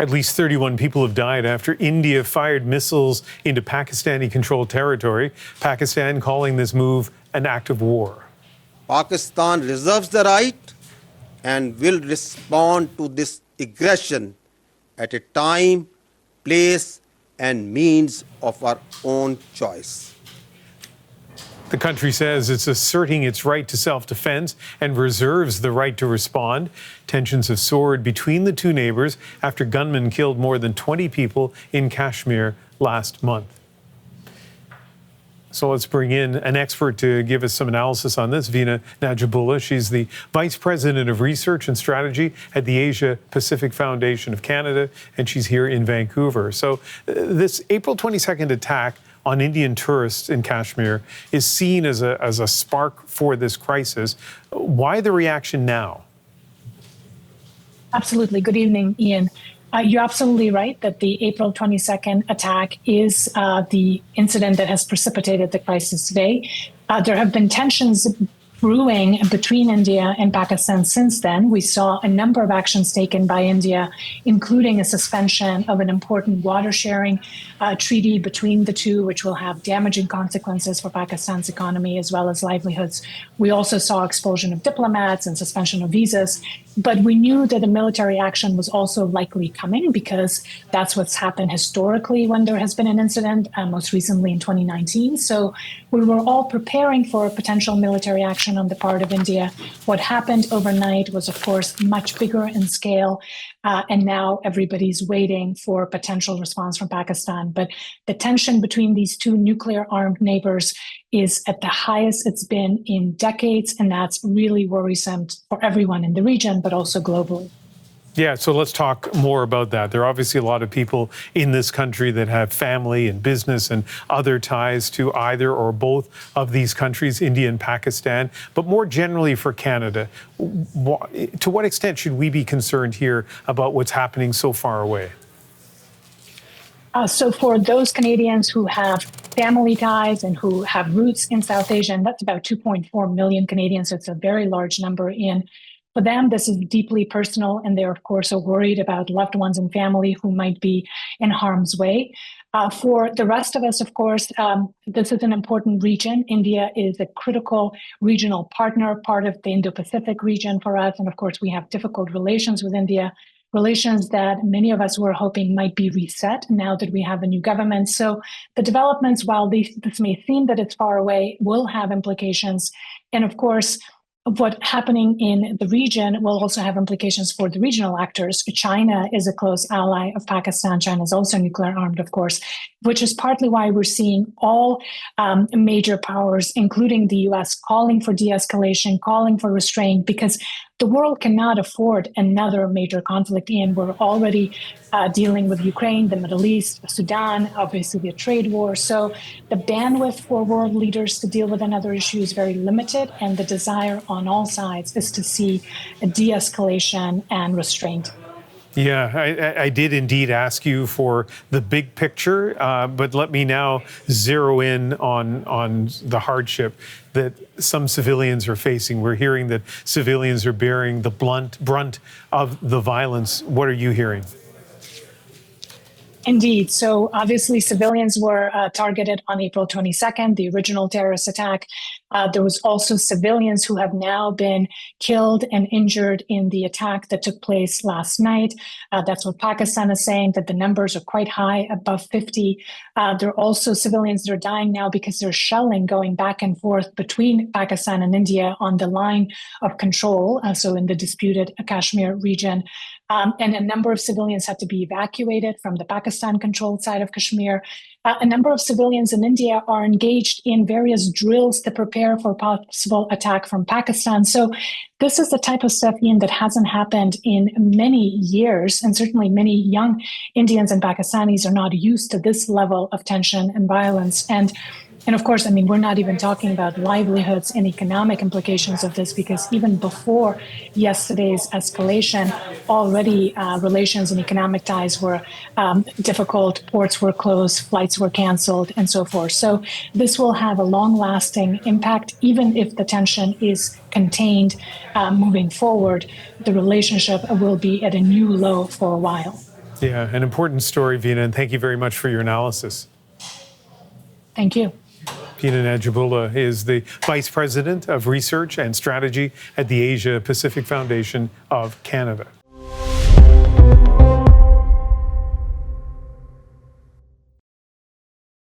At least 31 people have died after India fired missiles into Pakistani-controlled territory. Pakistan calling this move an act of war. Pakistan reserves the right and will respond to this aggression at a time, place, and means of our own choice. The country says it's asserting its right to self-defense and reserves the right to respond. Tensions have soared between the two neighbors after gunmen killed more than 20 people in Kashmir last month. So let's bring in an expert to give us some analysis on this, Vina Nadjibulla. She's the Vice President of Research and Strategy at the Asia Pacific Foundation of Canada, and she's here in Vancouver. So this April 22nd attack on Indian tourists in Kashmir is seen as a spark for this crisis. Why the reaction now? Absolutely. Good evening, Ian. You're absolutely right that the April 22nd attack is the incident that has precipitated the crisis today. There have been tensions brewing between India and Pakistan since then. We saw a number of actions taken by India, including a suspension of an important water sharing treaty between the two, which will have damaging consequences for Pakistan's economy as well as livelihoods. We also saw expulsion of diplomats and suspension of visas. But we knew that a military action was also likely coming because that's what's happened historically when there has been an incident, most recently in 2019. So we were all preparing for a potential military action on the part of India. What happened overnight was, of course, much bigger in scale. And now everybody's waiting for a potential response from Pakistan. But the tension between these two nuclear-armed neighbors is at the highest it's been in decades, and that's really worrisome for everyone in the region, but also globally. Yeah, so let's talk more about that. There are obviously a lot of people in this country that have family and business and other ties to either or both of these countries, India and Pakistan. But more generally for Canada, to what extent should we be concerned here about what's happening so far away? So for those Canadians who have family ties and who have roots in South Asia, and that's about 2.4 million Canadians, so it's a very large number for them, this is deeply personal, and they're, of course, are worried about loved ones and family who might be in harm's way. For the rest of us, of course, this is an important region. India is a critical regional partner, part of the Indo-Pacific region for us. And of course, we have difficult relations with India, relations that many of us were hoping might be reset now that we have a new government. So the developments, while this may seem that it's far away, will have implications. And of course, what's happening in the region will also have implications for the regional actors. China is a close ally of Pakistan. China is also nuclear armed, of course, which is partly why we're seeing all major powers, including the US, calling for de-escalation, calling for restraint, because the world cannot afford another major conflict. And we're already dealing with Ukraine, the Middle East, Sudan, obviously the trade war. So the bandwidth for world leaders to deal with another issue is very limited. And the desire on all sides is to see a de-escalation and restraint. Yeah, I did indeed ask you for the big picture, but let me now zero in on the hardship that some civilians are facing. We're hearing that civilians are bearing the brunt of the violence. What are you hearing? Indeed. So obviously civilians were targeted on April 22nd, the original terrorist attack. There was also civilians who have now been killed and injured in the attack that took place last night. That's what Pakistan is saying, that the numbers are quite high, above 50. There are also civilians that are dying now because there's shelling going back and forth between Pakistan and India on the line of control, so in the disputed Kashmir region. And a number of civilians had to be evacuated from the Pakistan-controlled side of Kashmir. A number of civilians in India are engaged in various drills to prepare for possible attack from Pakistan. So this is the type of stuff, Ian, that hasn't happened in many years. And certainly many young Indians and Pakistanis are not used to this level of tension and violence. And of course, I mean, we're not even talking about livelihoods and economic implications of this, because even before yesterday's escalation, already relations and economic ties were difficult. Ports were closed, flights were canceled, and so forth. So this will have a long-lasting impact, even if the tension is contained moving forward. The relationship will be at a new low for a while. Yeah, an important story, Vina, and thank you very much for your analysis. Thank you. Vina Nadjibulla is the Vice President of Research and Strategy at the Asia Pacific Foundation of Canada.